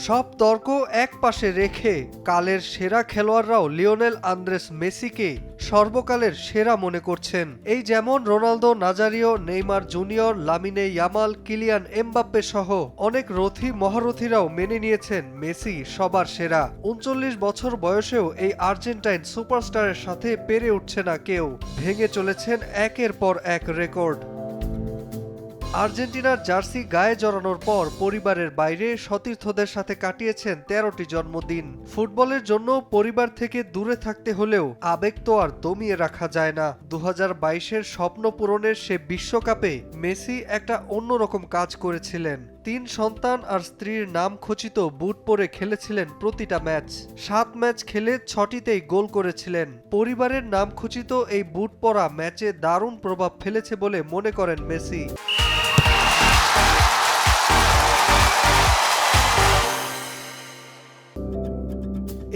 সব তর্ক একপাশে রেখে কালের সেরা খেলোয়াড়রাও লিওনেল আন্দ্রেস মেসিকে সর্বকালের সেরা মনে করছেন। এই যেমন Ronaldo Nazario, Neymar junior, Lamine Yamal, Kylian Mbappe সহ অনেক মহারথীরাও মেনে নিয়েছেন মেসি সবার সেরা। ৩৯ বছর বয়সেও এই আর্জেন্টাইন সুপারস্টারের সাথে পেরে উঠছে না কেউ। ভেঙে চলেছেন একের পর এক রেকর্ড। আর্জেন্টিনার জার্সি গায়ে জড়ানোর পর পরিবারের বাইরে সতীর্থদের সাথে কাটিয়েছেন ১৩টি জন্মদিন। ফুটবলের জন্য পরিবার থেকে দূরে থাকতে হলেও আবেগ তো আর দমিয়ে রাখা যায় না। ২০২২-এর স্বপ্ন পূরণের সে বিশ্বকাপে মেসি একটা অন্যরকম কাজ করেছিলেন। ৩ সন্তান আর স্ত্রীর নাম খচিত বুট পরে খেলেছিলেন প্রতিটা ম্যাচ। ৭ ম্যাচ খেলে ৬টিতেই গোল করেছিলেন। পরিবারের নাম খচিত এই বুট পরা ম্যাচে দারুণ প্রভাব ফেলেছে বলে মনে করেন মেসি।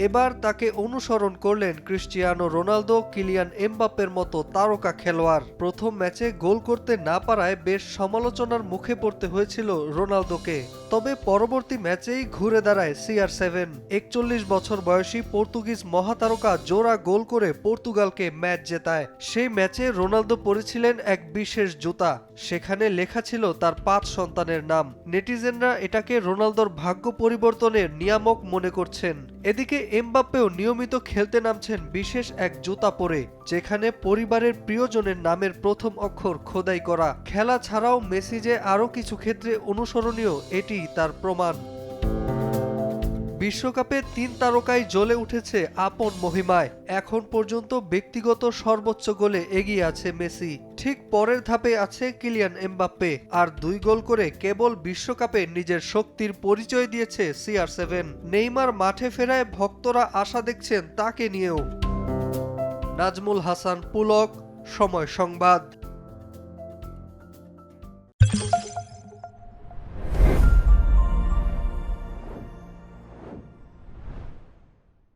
এবার তাকে অনুসরণ করলেন ক্রিস্টিয়ানো রোনালদো, কিলিয়ান এমবাপ্পের মতো তারকা খেলোয়াড়। প্রথম ম্যাচে গোল করতে না পারায় বেশ সমালোচনার মুখে পড়তে হয়েছিল রোনালদোকে। তবে পরবর্তী ম্যাচেই ঘুরে দাঁড়ায় CR7। ৪১ বছর বয়সী পর্তুগিজ মহাতারকা জোড়া গোল করে পর্তুগালকে ম্যাচ জেতায়। সেই ম্যাচে রোনালদো পরেছিলেন এক বিশেষ জুতা, সেখানে লেখা ছিল তার ৫ সন্তানের নাম। নেটিজেনরা এটাকে রোনালদোর ভাগ্য পরিবর্তনের নিয়ামক মনে করছেন। এদিকে এমবাপ্পেও নিয়মিত খেলতে নামছেন বিশেষ এক জুতা পরে, যেখানে পরিবারের প্রিয়জনের নামের প্রথম অক্ষর খোদাই করা। খেলা ছাড়াও মেসি যে আরও কিছু ক্ষেত্রে অনুসরণীয়, এটি তার প্রমাণ। বিশ্বকাপে ৩ তারকাই জ্বলে উঠেছে আপন মহিমায়। এখন পর্যন্ত ব্যক্তিগত সর্বোচ্চ গোলে এগিয়ে আছে মেসি। ঠিক পরের ধাপে আছে কিলিয়ান এমবাপ্পে। আর ২ গোল করে কেবল বিশ্বকাপে নিজের শক্তির পরিচয় দিয়েছে CR7। নেইমার মাঠে ফেরায় ভক্তরা আশা দেখছেন তাকে নিয়েও। নাজমুল হাসান পুলক, সময় সংবাদ।